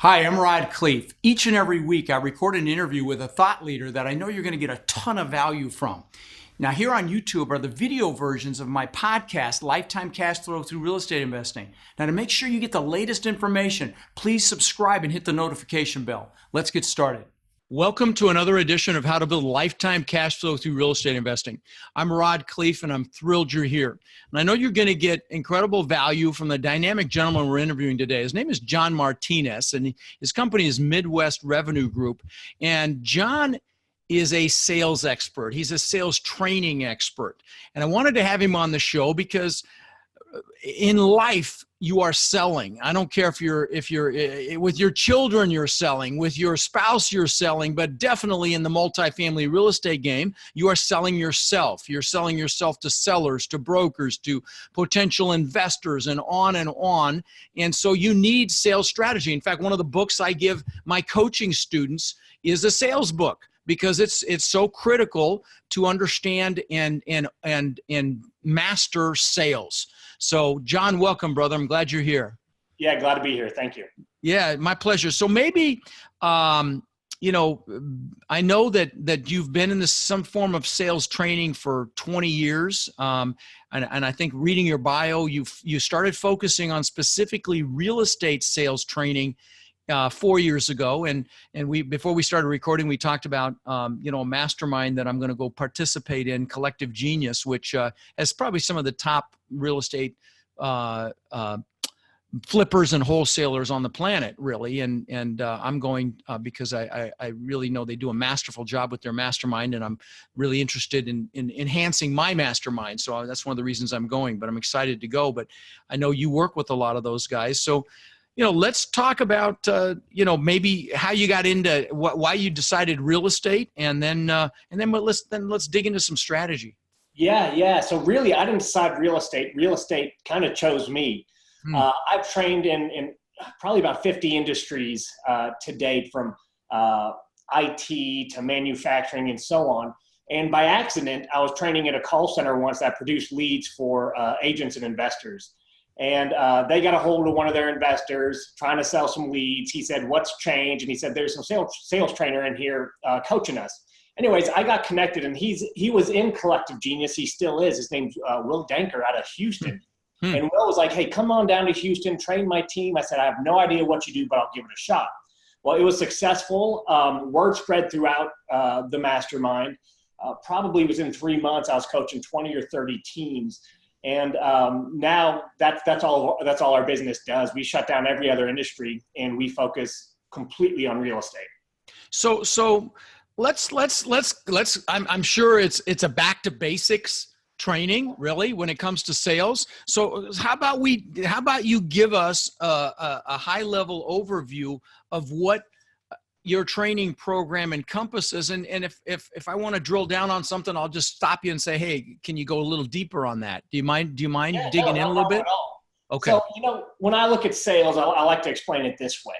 Hi, I'm Khleif. Each and every week, I record an interview with a thought leader that I know you're going to get a ton of value from. Now, here on YouTube are the video versions of my podcast, Lifetime Cash Flow Through Real Estate Investing. Now, to make sure you get the latest information, please subscribe and hit the notification bell. Let's get started. Welcome to another edition of How to Build Lifetime Cash Flow Through Real Estate Investing. I'm Khleif, and I'm thrilled you're here. And I know you're going to get incredible value from the dynamic gentleman we're interviewing today. His name is John Martinez, and his company is Midwest Revenue Group. And John is a sales expert. He's a sales training expert. And I wanted to have him on the show because in life, you are selling. I don't care if you're with your children, you're selling, with your spouse, you're selling, but definitely in the multifamily real estate game, you are selling yourself. You're selling yourself to sellers, to brokers, to potential investors, and on and on. And so you need sales strategy. In fact, one of the books I give my coaching students is a sales book, because it's so critical to understand and master sales. So, John, welcome, brother. I'm glad you're here. Yeah, glad to be here. Thank you. Yeah, my pleasure. So maybe, I know that you've been in some form of sales training for 20 years. And I think reading your bio, you started focusing on specifically real estate sales training 4 years ago, and before we started recording, we talked about a mastermind that I'm going to go participate in, Collective Genius, which has probably some of the top real estate flippers and wholesalers on the planet, really. And I'm going because I really know they do a masterful job with their mastermind, and I'm really interested in enhancing my mastermind. So that's one of the reasons I'm going. But I'm excited to go. But I know you work with a lot of those guys, so. Let's talk about, maybe how you got into why you decided real estate, and then let's dig into some strategy. Yeah. So really, I didn't decide real estate. Real estate kind of chose me. I've trained in probably about 50 industries to date, from IT to manufacturing and so on. And by accident, I was training at a call center once that produced leads for agents and investors. And they got a hold of one of their investors trying to sell some leads. He said, "What's changed?" And he said, "There's some sales trainer in here coaching us." Anyways, I got connected, and he was in Collective Genius. He still is. His name's Will Danker out of Houston. And Will was like, "Hey, come on down to Houston, train my team." I said, "I have no idea what you do, but I'll give it a shot." Well, it was successful. Word spread throughout the mastermind. Probably within 3 months, I was coaching 20 or 30 teams. And now that's all our business does. We shut down every other industry, and we focus completely on real estate. So let's I'm sure it's a back to basics training, really, when it comes to sales. So how about you give us a high level overview of what your training program encompasses, and if I want to drill down on something, I'll just stop you and say, "Hey, can you go a little deeper on that?" Do you mind digging in a little bit? Okay. So, when I look at sales, I like to explain it this way.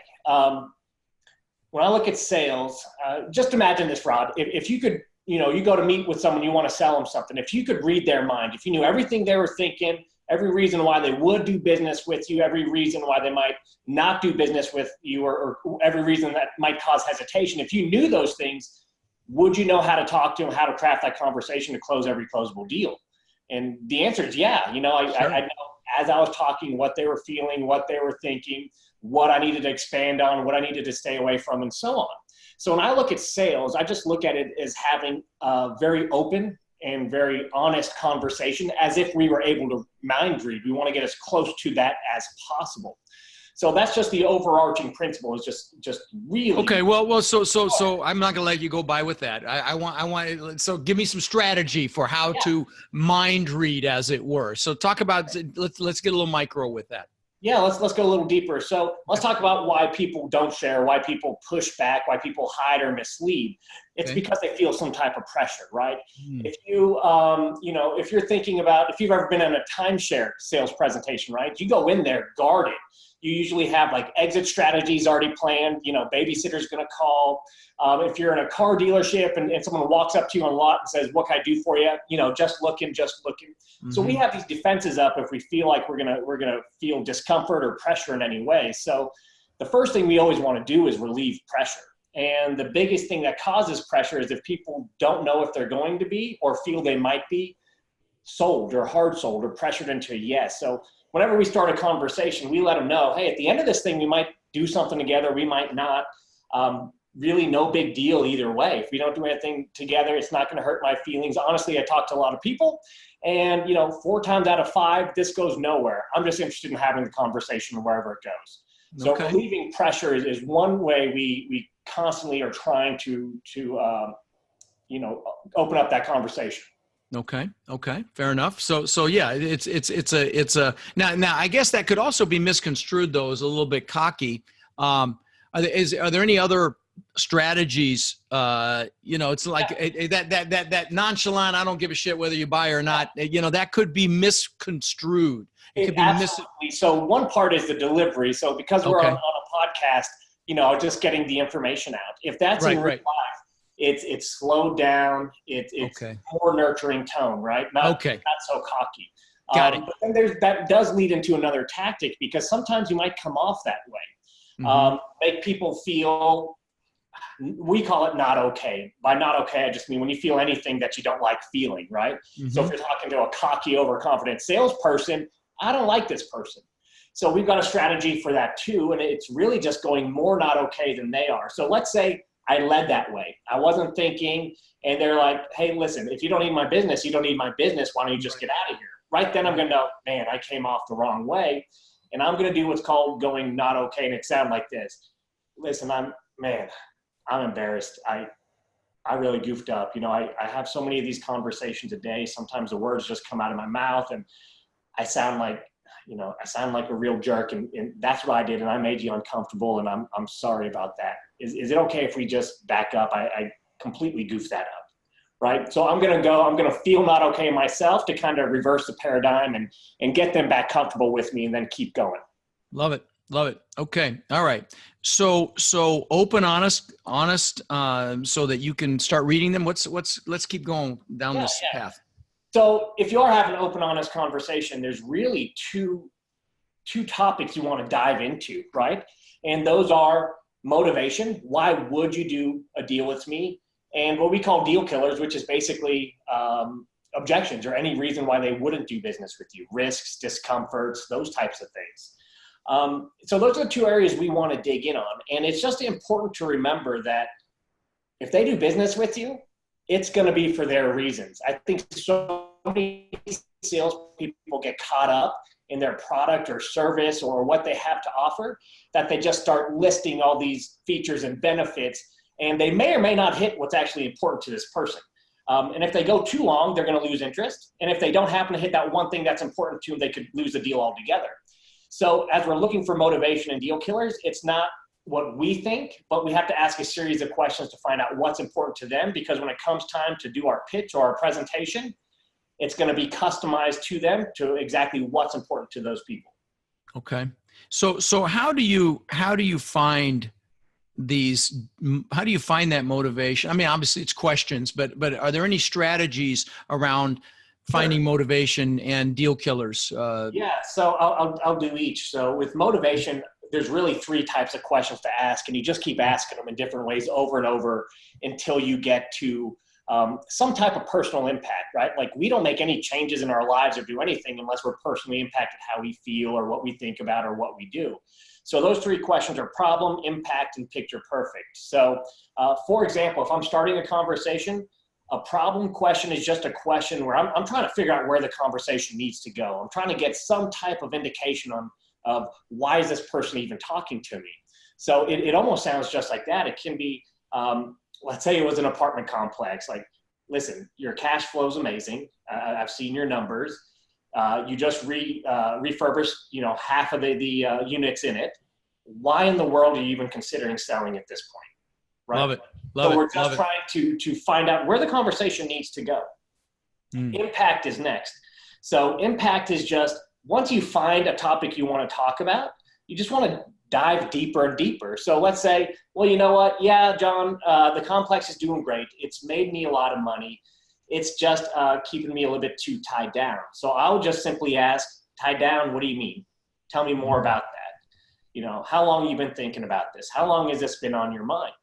When I look at sales, just imagine this, Rod. If you could, you go to meet with someone, you want to sell them something. If you could read their mind, if you knew everything they were thinking, every reason why they would do business with you, every reason why they might not do business with you, or every reason that might cause hesitation. If you knew those things, would you know how to talk to them, how to craft that conversation to close every closable deal? And the answer is yeah. I know as I was talking what they were feeling, what they were thinking, what I needed to expand on, what I needed to stay away from, and so on. So when I look at sales, I just look at it as having a very open and very honest conversation, as if we were able to mind read. We want to get as close to that as possible. So that's just the overarching principle, is just really. Okay. Well, so I'm not going to let you go by with that. I want, so give me some strategy for how to mind read, as it were. So talk about, let's get a little micro with that. Yeah, let's go a little deeper. So let's talk about why people don't share, why people push back, why people hide or mislead. It's because they feel some type of pressure, right? If you, if you're thinking about, if you've ever been in a timeshare sales presentation, right? You go in there guarded. You usually have like exit strategies already planned. Babysitter's going to call. If you're in a car dealership and someone walks up to you on the lot and says, "What can I do for you?" Just looking. Mm-hmm. So we have these defenses up if we feel like we're gonna feel discomfort or pressure in any way. So the first thing we always want to do is relieve pressure. And the biggest thing that causes pressure is if people don't know if they're going to be or feel they might be sold or hard sold or pressured into a yes. So whenever we start a conversation, we let them know, hey, at the end of this thing, we might do something together. We might not. Really no big deal either way. If we don't do anything together, it's not going to hurt my feelings. Honestly, I talk to a lot of people and, 4 times out of 5, this goes nowhere. I'm just interested in having the conversation wherever it goes. So relieving pressure is one way we constantly are trying to open up that conversation. Okay. Fair enough. So yeah, it's a now I guess that could also be misconstrued though as a little bit cocky. Are there any other strategies? It's like that nonchalant, I don't give a shit whether you buy or not. That could be misconstrued. It could be absolutely. So one part is the delivery. So because we're on a podcast, just getting the information out. If that's in real life, it's slowed down. It's more nurturing tone, right? Not so cocky. Got it. But then that does lead into another tactic because sometimes you might come off that way. Make people feel, we call it not okay. By not okay, I just mean when you feel anything that you don't like feeling, right? So if you're talking to a cocky, overconfident salesperson, I don't like this person. So we've got a strategy for that too. And it's really just going more not okay than they are. So let's say I led that way. I wasn't thinking, and they're like, hey, listen, if you don't need my business, you don't need my business. Why don't you just get out of here? Right then I'm going to know, man, I came off the wrong way. And I'm going to do what's called going not okay. And it sounds like this. Listen, I'm embarrassed. I really goofed up. I have so many of these conversations a day. Sometimes the words just come out of my mouth and I sound like a real jerk. And that's what I did. And I made you uncomfortable. And I'm sorry about that. Is it okay if we just back up? I completely goofed that up. Right. So I'm going to feel not okay myself to kind of reverse the paradigm and get them back comfortable with me and then keep going. Love it. Okay. All right. So open, honest, so that you can start reading them. Let's keep going down this path. So if you are having an open, honest conversation, there's really two topics you want to dive into, right? And those are motivation. Why would you do a deal with me? And what we call deal killers, which is basically objections or any reason why they wouldn't do business with you, risks, discomforts, those types of things. So those are 2 areas we want to dig in on. And it's just important to remember that if they do business with you, it's going to be for their reasons. I think so many salespeople get caught up in their product or service or what they have to offer that they just start listing all these features and benefits. And they may or may not hit what's actually important to this person. And if they go too long, they're going to lose interest. And if they don't happen to hit that one thing that's important to them, they could lose the deal altogether. So as we're looking for motivation and deal killers, it's not what we think, but we have to ask a series of questions to find out what's important to them. Because when it comes time to do our pitch or our presentation, it's going to be customized to them to exactly what's important to those people. Okay. So how do you find how do you find that motivation? I mean, obviously it's questions, but are there any strategies around finding motivation and deal killers? So I'll do each. So with motivation, there's really 3 types of questions to ask, and you just keep asking them in different ways over and over until you get to some type of personal impact, right? Like we don't make any changes in our lives or do anything unless we're personally impacted how we feel or what we think about or what we do. So those 3 questions are problem, impact, and picture perfect. So for example, if I'm starting a conversation, a problem question is just a question where I'm trying to figure out where the conversation needs to go. I'm trying to get some type of indication of why is this person even talking to me? So it almost sounds just like that. It can be, let's say it was an apartment complex. Like, listen, your cash flow is amazing. I've seen your numbers. You just refurbished, half of the units in it. Why in the world are you even considering selling at this point? Right? Love it. So we're just trying to find out where the conversation needs to go. Impact is next. So impact is just, once you find a topic you want to talk about, you just want to dive deeper and deeper. So let's say, well, you know what? Yeah, John, the complex is doing great. It's made me a lot of money. It's just keeping me a little bit too tied down. So I'll just simply ask, tied down, what do you mean? Tell me more about that. how long have you been thinking about this? How long has this been on your mind?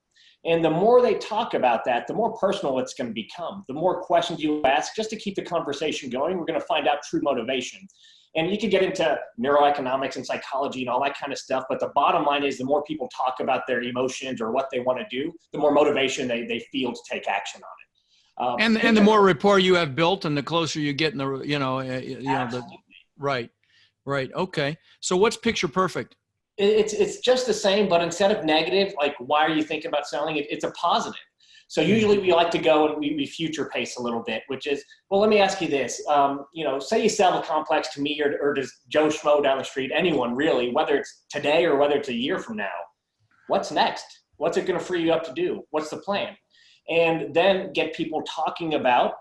And the more they talk about that, the more personal it's going to become. The more questions you ask, just to keep the conversation going, we're going to find out true motivation. And you can get into neuroeconomics and psychology and all that kind of stuff, but the bottom line is the more people talk about their emotions or what they want to do, the more motivation they feel to take action on it. And the more rapport you have built, and the closer you get in the, right. Okay. So what's picture perfect? It's just the same, but instead of negative, like, why are you thinking about selling it? It's a positive. So usually we like to go and we future pace a little bit, which is, well, let me ask you this. Say you sell the complex to me or to Joe Schmo down the street, anyone really, whether it's today or whether it's a year from now. What's next? What's it going to free you up to do? What's the plan? And then get people talking about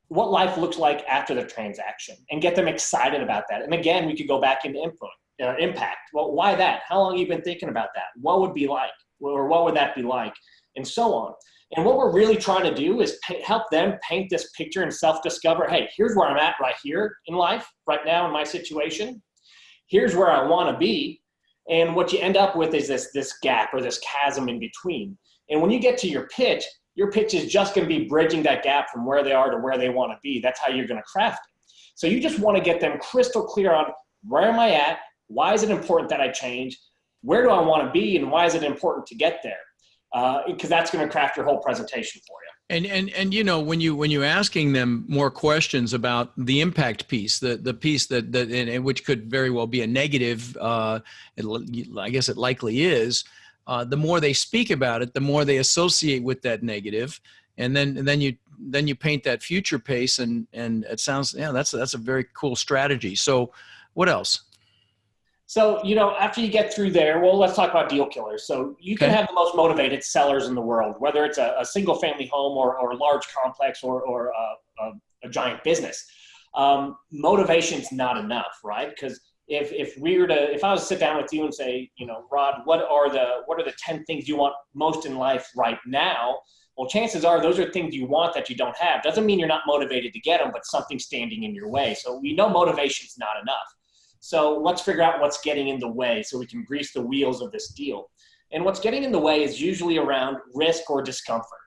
what life looks like after the transaction and get them excited about that. And again, we could go back into impact. Well, why that? How long have you been thinking about that? What would be like? Or what would that be like? And so on. And what we're really trying to do is help them paint this picture and self-discover, hey, here's where I'm at right here in life, right now in my situation. Here's where I want to be. And what you end up with is this gap or this chasm in between. And when you get to your pitch is just going to be bridging that gap from where they are to where they want to be. That's how you're going to craft it. So you just want to get them crystal clear on, where am I at? Why is it important that I change? Where do I want to be? And why is it important to get there? Because that's going to craft your whole presentation for you. And when you asking them more questions about the impact piece, the piece that which could very well be a negative, I guess it likely is. The more they speak about it, the more they associate with that negative, and then you paint that future pace, and it sounds, that's a very cool strategy. So, what else? So, after you get through there, well, let's talk about deal killers. So you can have the most motivated sellers in the world, whether it's a single family home or a large complex or a giant business. Motivation's not enough, right? Because if I was to sit down with you and say, Rod, what are the 10 things you want most in life right now? Well, chances are those are things you want that you don't have. Doesn't mean you're not motivated to get them, but something's standing in your way. So we know motivation's not enough. So let's figure out what's getting in the way so we can grease the wheels of this deal. And what's getting in the way is usually around risk or discomfort.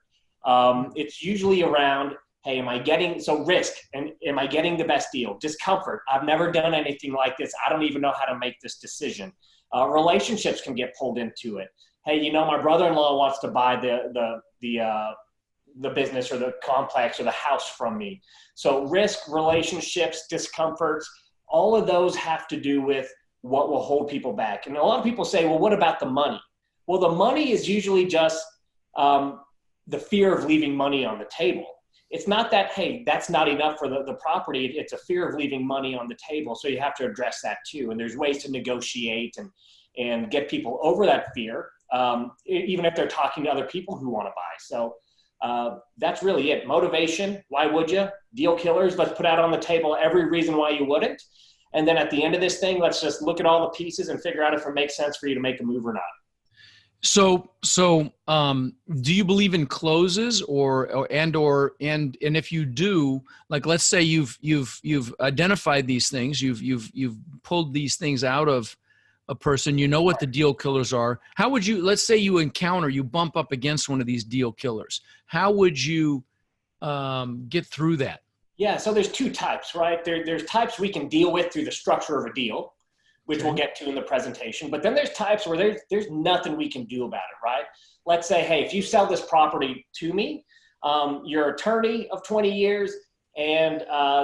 It's usually around, hey, risk, and am I getting the best deal? Discomfort, I've never done anything like this. I don't even know how to make this decision. Relationships can get pulled into it. Hey, my brother-in-law wants to buy the business or the complex or the house from me. So risk, relationships, discomforts, all of those have to do with what will hold people back. And a lot of people say, well, what about the money? Well, the money is usually just the fear of leaving money on the table. It's not that, hey, that's not enough for the property. It's a fear of leaving money on the table. So you have to address that too. And there's ways to negotiate and get people over that fear, even if they're talking to other people who want to buy. So that's really it. Motivation. Why would you? Deal killers. Let's put out on the table every reason why you wouldn't. And then at the end of this thing, let's just look at all the pieces and figure out if it makes sense for you to make a move or not. So, do you believe in closes or if you do, like, let's say you've identified these things, you've pulled these things out of a person, what the deal killers are. How would you, let's say you bump up against one of these deal killers. How would you get through that? Yeah. So there's two types, right? There's types we can deal with through the structure of a deal, which we'll get to in the presentation. But then there's types where there's nothing we can do about it, right? Let's say, hey, if you sell this property to me, your attorney of 20 years and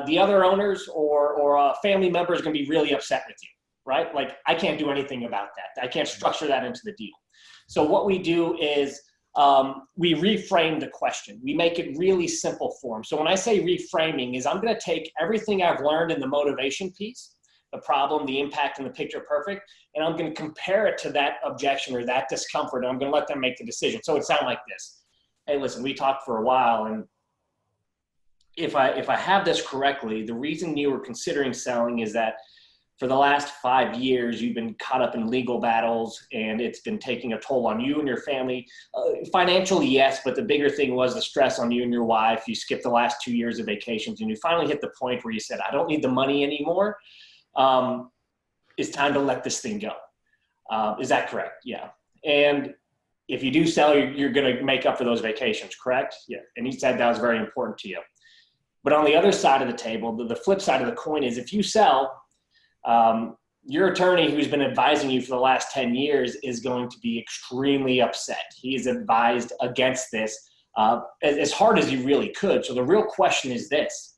the other owners or a family member is going to be really upset with you, right? Like, I can't do anything about that. I can't structure that into the deal. So what we do is we reframe the question. We make it really simple for them. So when I say reframing is I'm going to take everything I've learned in the motivation piece, the problem, the impact, and the picture perfect, and I'm going to compare it to that objection or that discomfort, and I'm going to let them make the decision. So it sounds like this. Hey, listen, we talked for a while, and if I have this correctly, the reason you were considering selling is that for the last 5 years, you've been caught up in legal battles, and it's been taking a toll on you and your family. Financially, yes, but the bigger thing was the stress on you and your wife. You skipped the last 2 years of vacations, and you finally hit the point where you said, I don't need the money anymore. It's time to let this thing go. Is that correct? Yeah. And if you do sell, you're going to make up for those vacations, correct? Yeah. And he said that was very important to you. But on the other side of the table, the flip side of the coin is if you sell, your attorney who's been advising you for the last 10 years is going to be extremely upset. He is advised against this as hard as he really could. So the real question is this: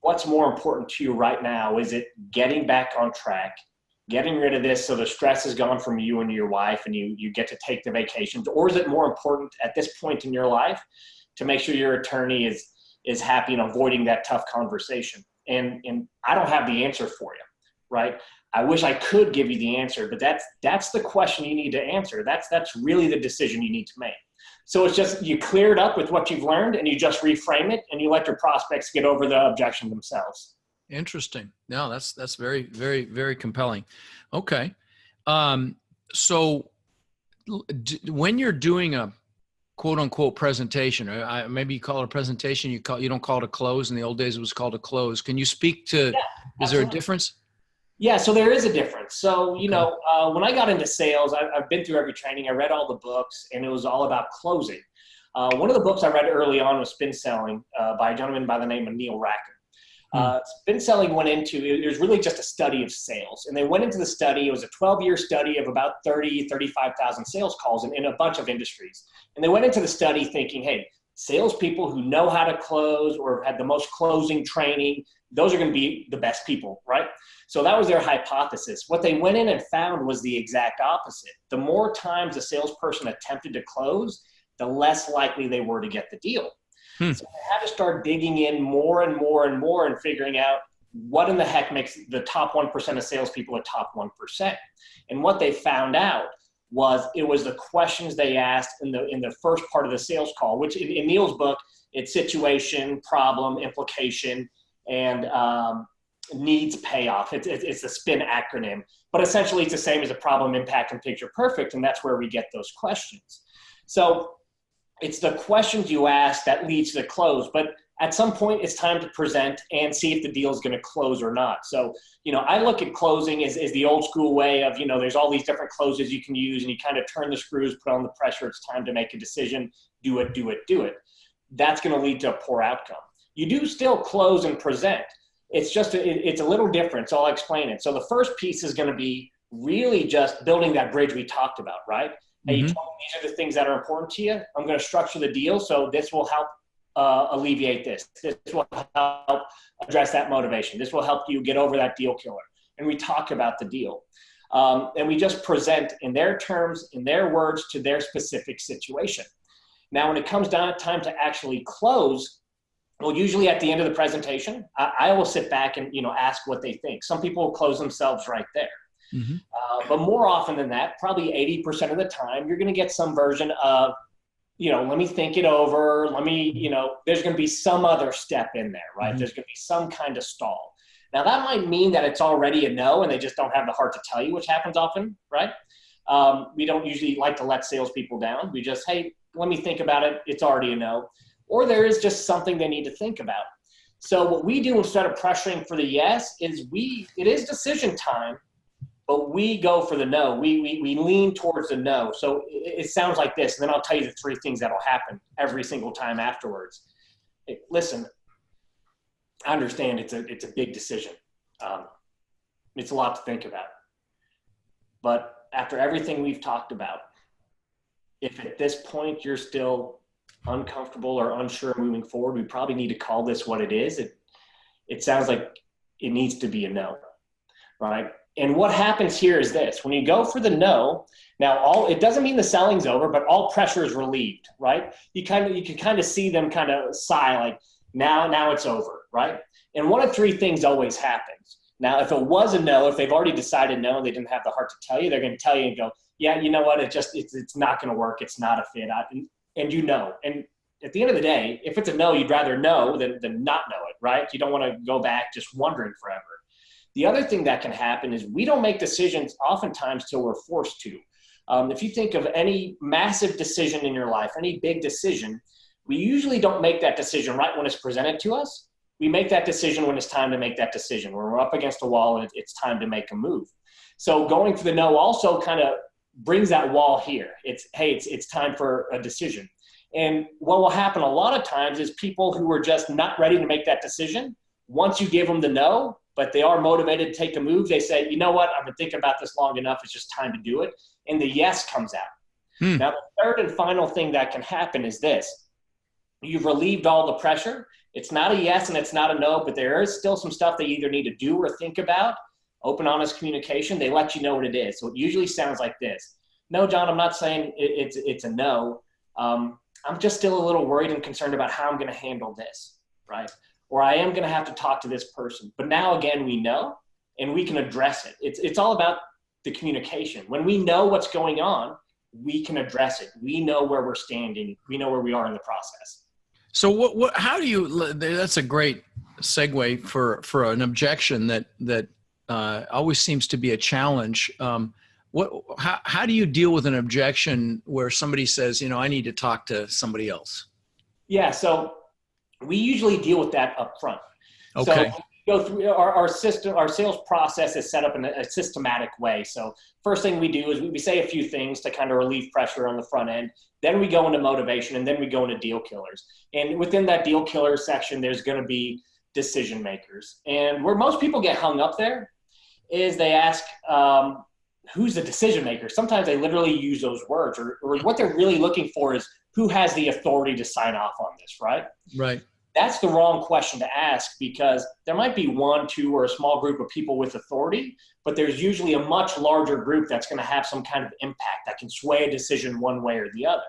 what's more important to you right now? Is it getting back on track, getting rid of this so the stress is gone from you and your wife and you get to take the vacations? Or is it more important at this point in your life to make sure your attorney is happy and avoiding that tough conversation? And I don't have the answer for you, right? I wish I could give you the answer, but that's the question you need to answer. That's really the decision you need to make. So it's just, you clear it up with what you've learned and you just reframe it and you let your prospects get over the objection themselves. Interesting. No, that's very, very, very compelling. Okay. So when you're doing a quote unquote presentation, or maybe you call it a presentation, you don't call it a close. In the old days, it was called a close. Can you speak to, is there a difference? Yeah, so there is a difference. So, when I got into sales, I've been through every training. I read all the books, and it was all about closing. One of the books I read early on was Spin Selling by a gentleman by the name of Neil Rackham. Spin Selling it was really just a study of sales. And they went into the study. It was a 12-year study of about 35,000 sales calls in a bunch of industries. And they went into the study thinking, hey, salespeople who know how to close or had the most closing training, those are going to be the best people, right? So that was their hypothesis. What they went in and found was the exact opposite. The more times a salesperson attempted to close, the less likely they were to get the deal. So they had to start digging in more and more and more and figuring out what in the heck makes the top 1% of salespeople a top 1%. And what they found out was it was the questions they asked in the first part of the sales call, which in Neil's book, it's situation, problem, implication, and needs, payoff. It's the SPIN acronym, but essentially it's the same as a problem, impact, and picture perfect, and that's where we get those questions. So it's the questions you ask that leads to the close, but at some point it's time to present and see if the deal is going to close or not. So, I look at closing as the old school way of, there's all these different closes you can use and you kind of turn the screws, put on the pressure. It's time to make a decision. Do it, do it, do it. That's going to lead to a poor outcome. You do still close and present. It's just, it's a little different. So I'll explain it. So the first piece is going to be really just building that bridge we talked about, right? Hey, you told me these are the things that are important to you. I'm going to structure the deal so this will help alleviate this. This will help address that motivation. This will help you get over that deal killer. And we talk about the deal. And we just present in their terms, in their words, to their specific situation. Now, when it comes down to time to actually close, well, usually at the end of the presentation, I will sit back and, ask what they think. Some people will close themselves right there. But more often than that, probably 80% of the time, you're going to get some version of, let me think it over. There's going to be some other step in there, right? There's going to be some kind of stall. Now, that might mean that it's already a no and they just don't have the heart to tell you, which happens often, right? We don't usually like to let salespeople down. We just, hey, let me think about it. It's already a no. Or there is just something they need to think about. So what we do instead of pressuring for the yes is it is decision time, but we go for the no. We lean towards the no. So it sounds like this, and then I'll tell you the 3 things that'll happen every single time afterwards. Listen, I understand it's a big decision. It's a lot to think about. But after everything we've talked about, if at this point you're still uncomfortable or unsure moving forward, we probably need to call this what it is. It sounds like it needs to be a no, right? And what happens here is this: when you go for the no, now it doesn't mean the selling's over, but all pressure is relieved, right? You can kind of see them kind of sigh like, now it's over, right? And one of 3 things always happens. Now, if it was a no, if they've already decided no and they didn't have the heart to tell you, they're going to tell you and go, yeah, you know what? It's not going to work. It's not a fit. And and at the end of the day, if it's a no, you'd rather know than not know it, right? You don't want to go back just wondering forever. The other thing that can happen is we don't make decisions oftentimes till we're forced to. If you think of any massive decision in your life, any big decision, we usually don't make that decision right when it's presented to us. We make that decision when it's time to make that decision, when we're up against a wall and it's time to make a move. So going for the no also kind of brings that wall here. It's time for a decision. And what will happen a lot of times is people who are just not ready to make that decision, once you give them the no, but they are motivated to take a move, they say, you know what, I've been thinking about this long enough, it's just time to do it. And the yes comes out. Now, the third and final thing that can happen is this. You've relieved all the pressure. It's not a yes and it's not a no, but there is still some stuff they either need to do or think about. Open, honest communication, they let you know what it is. So it usually sounds like this. No, John, I'm not saying it's a no. I'm just still a little worried and concerned about how I'm going to handle this, right? Or I am going to have to talk to this person. But now, again, we know, and we can address it. It's all about the communication. When we know what's going on, we can address it. We know where we're standing. We know where we are in the process. So how do you, that's a great segue for an objection that always seems to be a challenge. How do you deal with an objection where somebody says, I need to talk to somebody else? Yeah, so we usually deal with that up front. Okay. So we go through our system, our sales process is set up in a systematic way. So first thing we do is we say a few things to kind of relieve pressure on the front end. Then we go into motivation, and then we go into deal killers. And within that deal killer section, there's going to be decision makers. And where most people get hung up there is they ask, who's the decision maker? Sometimes they literally use those words, or what they're really looking for is who has the authority to sign off on this, right? Right. That's the wrong question to ask, because there might be one, two, or a small group of people with authority, but there's usually a much larger group that's going to have some kind of impact that can sway a decision one way or the other.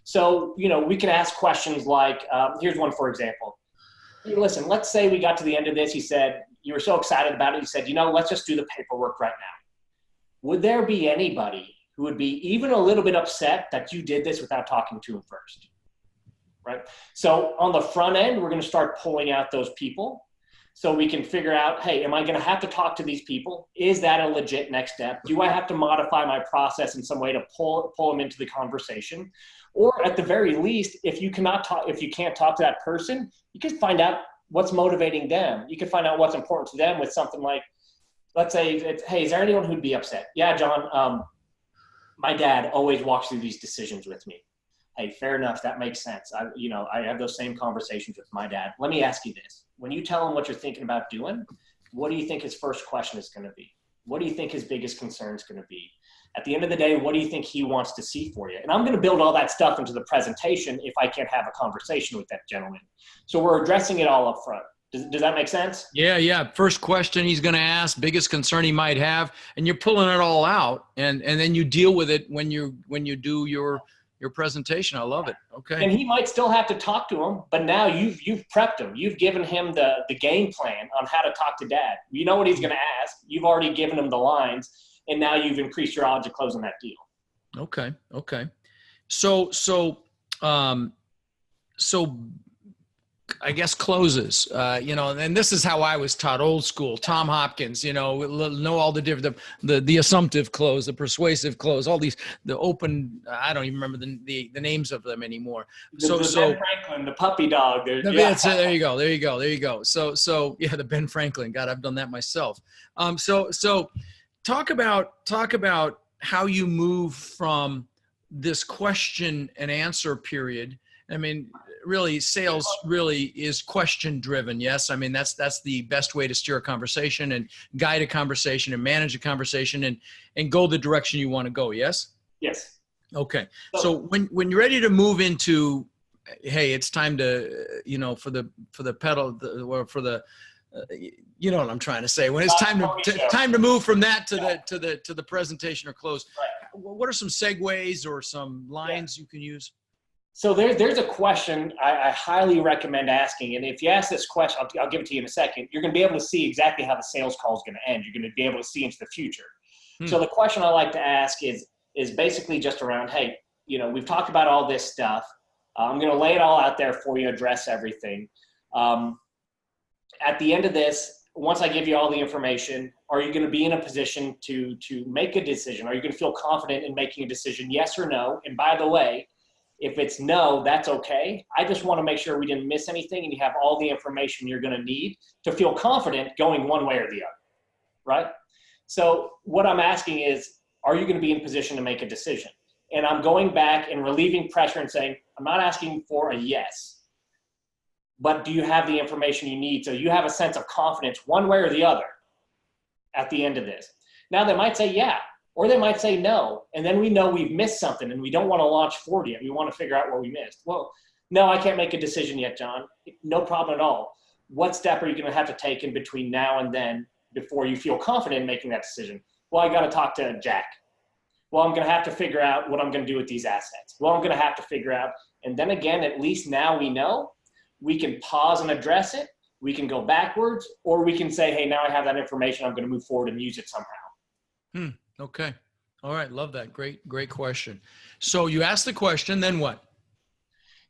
So, we can ask questions like, here's one, for example. Hey, listen, let's say we got to the end of this. He said, you were so excited about it. You said, let's just do the paperwork right now. Would there be anybody who would be even a little bit upset that you did this without talking to him first? Right? So on the front end, we're going to start pulling out those people so we can figure out, hey, am I going to have to talk to these people? Is that a legit next step? Do I have to modify my process in some way to pull them into the conversation? Or at the very least, if you can't talk to that person, you can find out what's motivating them. You can find out what's important to them with something like, let's say, hey, is there anyone who'd be upset? Yeah, John, my dad always walks through these decisions with me. Hey, fair enough. That makes sense. I have those same conversations with my dad. Let me ask you this. When you tell him what you're thinking about doing, what do you think his first question is going to be? What do you think his biggest concern is going to be? At the end of the day, what do you think he wants to see for you? And I'm going to build all that stuff into the presentation if I can't have a conversation with that gentleman. So we're addressing it all up front. Does that make sense? Yeah. First question he's going to ask, biggest concern he might have, and you're pulling it all out, and then you deal with it when you do your presentation. I love it. Okay. And he might still have to talk to him, but now you've prepped him. You've given him the game plan on how to talk to dad. You know what he's going to ask. You've already given him the lines, and now you've increased your odds of closing that deal. Okay. So I guess closes, and this is how I was taught, old school, Tom Hopkins, know all the different, the assumptive close, the persuasive close, all these, the open, I don't even remember the names of them anymore. So Ben Franklin, the puppy dog. There you go. So yeah, the Ben Franklin, God, I've done that myself. So talk about how you move from this question and answer period. I mean, really, sales really is question driven. Yes. I mean, that's the best way to steer a conversation and guide a conversation and manage a conversation and go the direction you want to go. Yes. Yes. Okay. So when you're ready to move into, hey, it's time to, for the pedal or for the, you know what I'm trying to say, when it's time to move from that to the presentation or close. Right. What are some segues or some lines you can use? So there's a question I highly recommend asking. And if you ask this question, I'll give it to you in a second, you're going to be able to see exactly how the sales call is going to end. You're going to be able to see into the future. So the question I like to ask is basically just around, hey, we've talked about all this stuff. I'm going to lay it all out there for you, address everything. At the end of this, once I give you all the information, are you going to be in a position to make a decision? Are you going to feel confident in making a decision, yes or no? And by the way, If it's no, that's okay. I just want to make sure we didn't miss anything and you have all the information you're going to need to feel confident going one way or the other, right? So what I'm asking is, are you going to be in position to make a decision? And I'm going back and relieving pressure and saying, I'm not asking for a yes, but do you have the information you need so you have a sense of confidence one way or the other at the end of this? Now they might say yeah, or they might say no, and then we know we've missed something and we don't want to launch forward yet. We want to figure out what we missed. Well, no, I can't make a decision yet, John. No problem at all. What step are you going to have to take in between now and then before you feel confident in making that decision? Well, I got to talk to Jack. Well, I'm going to have to figure out what I'm going to do with these assets. Well, I'm going to have to figure out, and then again, at least now we know we can pause and address it. We can go backwards, or we can say, hey, now I have that information. I'm going to move forward and use it somehow. Okay. All right. Love that. Great question. So you ask the question, then what?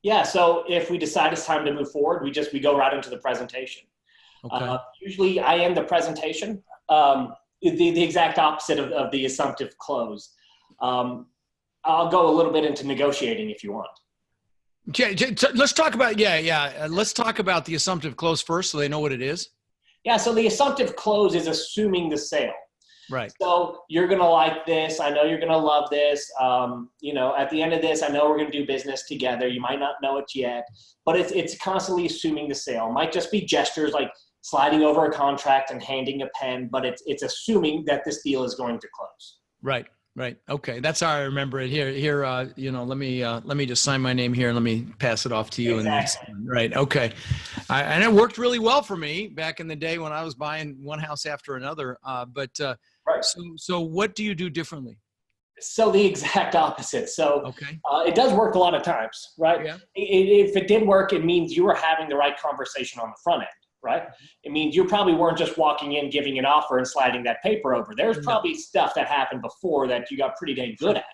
Yeah. So if we decide it's time to move forward, we go right into the presentation. Okay. Usually I end the presentation, the exact opposite of the assumptive close. I'll go a little bit into negotiating if you want. Okay. Let's talk about, let's talk about the assumptive close first so they know what it is. Yeah. So the assumptive close is assuming the sale. Right. So you're going to like this. I know you're going to love this. At the end of this, I know we're going to do business together. You might not know it yet, but it's constantly assuming the sale. It might just be gestures like sliding over a contract and handing a pen, but it's assuming that this deal is going to close. Right. Okay. That's how I remember it here. Let me just sign my name here and let me pass it off to you. Exactly. Right. Okay. And it worked really well for me back in the day when I was buying one house after another. Right. So what do you do differently? So the exact opposite. So okay. It does work a lot of times, right? Yeah. If it did work, it means you were having the right conversation on the front end, right? It means you probably weren't just walking in, giving an offer and sliding that paper over. There's probably stuff that happened before that you got pretty dang good at.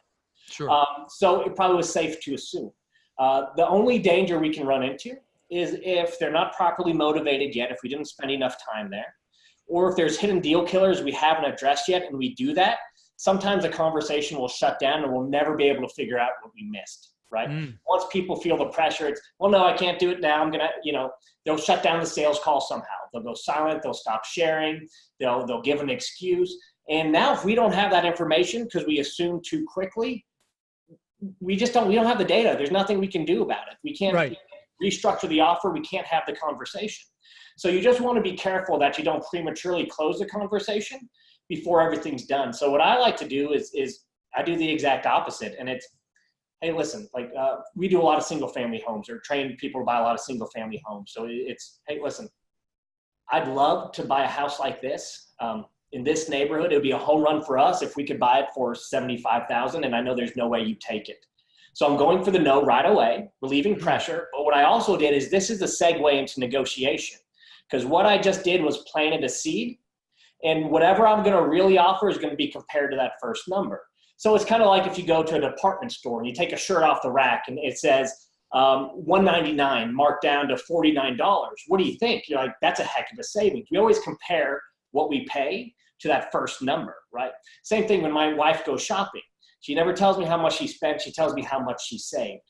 Sure. So it probably was safe to assume. The only danger we can run into is if they're not properly motivated yet, if we didn't spend enough time there, or if there's hidden deal killers we haven't addressed yet and we do that, sometimes the conversation will shut down and we'll never be able to figure out what we missed, right? Once people feel the pressure, it's, well, no, I can't do it now. I'm going to, they'll shut down the sales call somehow. They'll go silent. They'll stop sharing. They'll give an excuse. And now if we don't have that information because we assume too quickly, we don't have the data. There's nothing we can do about it. We can't restructure the offer. We can't have the conversation. So you just want to be careful that you don't prematurely close the conversation before everything's done. So what I like to do is I do the exact opposite. And it's, hey, listen, we do a lot of single family homes or train people to buy a lot of single family homes. So it's, hey, listen, I'd love to buy a house like this. In this neighborhood, it would be a home run for us if we could buy it for $75,000. And I know there's no way you take it. So I'm going for the no right away, relieving pressure. But what I also did is this is the segue into negotiation. Because what I just did was planted a seed, and whatever I'm going to really offer is going to be compared to that first number. So it's kind of like if you go to a department store and you take a shirt off the rack and it says $199 marked down to $49. What do you think? You're like, that's a heck of a savings. We always compare what we pay to that first number, right? Same thing when my wife goes shopping. She never tells me how much she spent. She tells me how much she saved.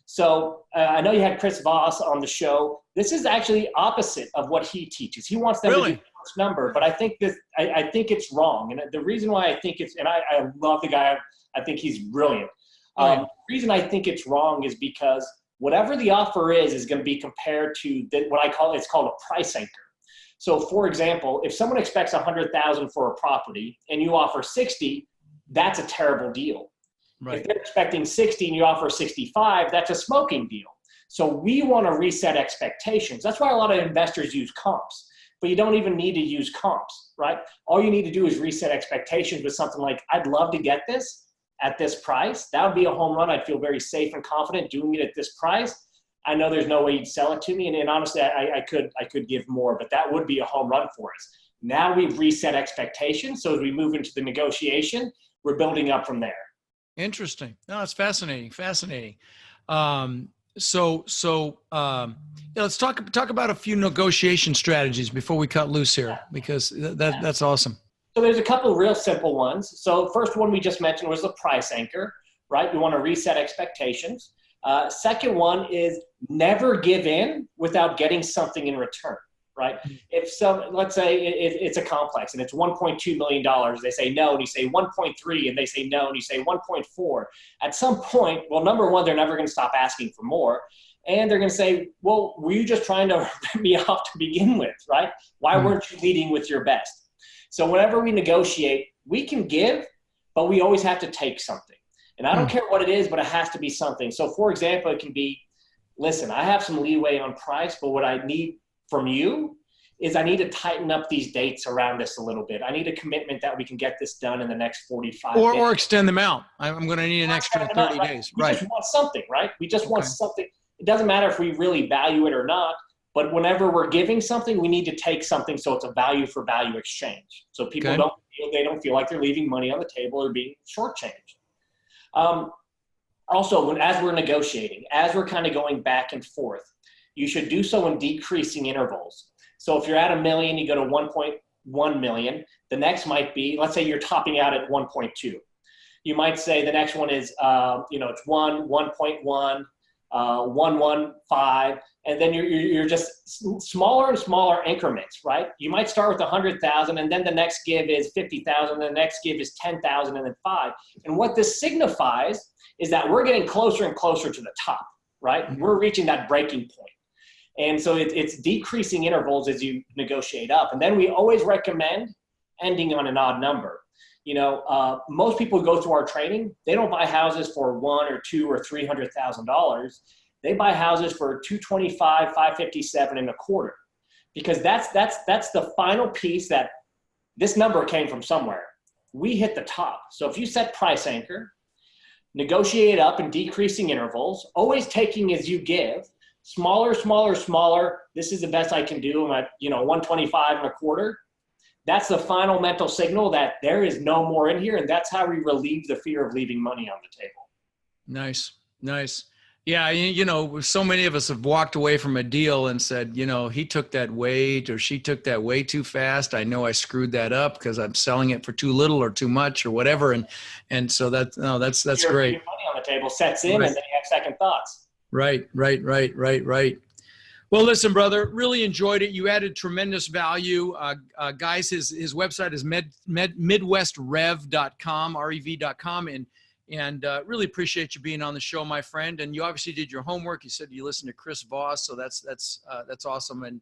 So I know you had Chris Voss on the show. This is actually opposite of what he teaches. He wants them to do the first number, but I think I think it's wrong. And the reason why I think it's, and I love the guy. I think he's brilliant. The reason I think it's wrong is because whatever the offer is going to be compared to it's called a price anchor. So for example, if someone expects $100,000 for a property and you offer 60, that's a terrible deal. Right. If they're expecting 60 and you offer 65, that's a smoking deal. So we want to reset expectations. That's why a lot of investors use comps, but you don't even need to use comps, right? All you need to do is reset expectations with something like, I'd love to get this at this price. That would be a home run. I'd feel very safe and confident doing it at this price. I know there's no way you'd sell it to me. And honestly, I could give more, but that would be a home run for us. Now we've reset expectations. So as we move into the negotiation, we're building up from there. Interesting. No, it's fascinating. Let's talk about a few negotiation strategies before we cut loose here, because that's awesome. So there's a couple of real simple ones. So first one we just mentioned was the price anchor, right? We want to reset expectations. Second one is never give in without getting something in return, right? If let's say it's a complex and it's $1.2 million, they say no, and you say 1.3, and they say no, and you say 1.4. At some point, well, number one, they're never going to stop asking for more. And they're going to say, well, were you just trying to rip me off to begin with, right? Why weren't you leading with your best? So whenever we negotiate, we can give, but we always have to take something. And I don't care what it is, but it has to be something. So for example, it can be, listen, I have some leeway on price, but what I need from you is I need to tighten up these dates around this a little bit. I need a commitment that we can get this done in the next 45 days. Or extend them out. I'm going to need an extra 30 days. We just want something, right? We just want something. It doesn't matter if we really value it or not, but whenever we're giving something, we need to take something so it's a value for value exchange. So people don't feel like they're leaving money on the table or being shortchanged. Also, as we're negotiating, as we're kind of going back and forth, you should do so in decreasing intervals. So if you're at $1 million, you go to 1.1 million. The next might be, let's say you're topping out at 1.2. You might say the next one is, it's 1.1, 1.15, and then you're just smaller and smaller increments, right? You might start with 100,000, and then the next give is 50,000, the next give is 10,000, and then 5. And what this signifies is that we're getting closer and closer to the top, right? Mm-hmm. We're reaching that breaking point. And so it's decreasing intervals as you negotiate up. And then we always recommend ending on an odd number. Most people who go through our training, they don't buy houses for $1 or $2 or $300,000. They buy houses for $225,000, $557,000 and a quarter, because that's the final piece that this number came from somewhere. We hit the top. So if you set price anchor, negotiate up in decreasing intervals, always taking as you give, smaller, smaller, smaller. This is the best I can do. I'm at 125 and a quarter. That's the final mental signal that there is no more in here. And that's how we relieve the fear of leaving money on the table. Nice. Yeah. So many of us have walked away from a deal and said, he took that weight or she took that way too fast. I know I screwed that up because I'm selling it for too little or too much or whatever. And so that's great. Money on the table sets in, right. And then you have second thoughts. Right. Well, listen, brother, really enjoyed it. You added tremendous value. Guys, his website is midwestrev.com, rev.com. And really appreciate you being on the show, my friend. And you obviously did your homework. You said you listened to Chris Voss, so that's awesome. And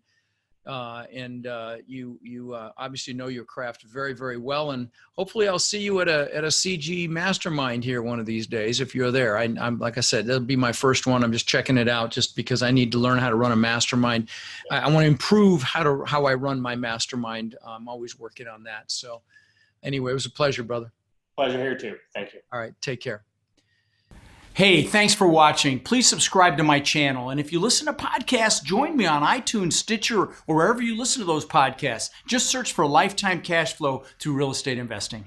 you obviously know your craft very, very well. And hopefully I'll see you at a CG mastermind here one of these days if you're there. I'm like I said, that'll be my first one. I'm just checking it out just because I need to learn how to run a mastermind. I want to improve how I run my mastermind. I'm always working on that. So anyway, it was a pleasure, brother. Pleasure here too. Thank you. All right. Take care. Hey, thanks for watching. Please subscribe to my channel. And if you listen to podcasts, join me on iTunes, Stitcher, or wherever you listen to those podcasts. Just search for Lifetime Cash Flow through Real Estate Investing.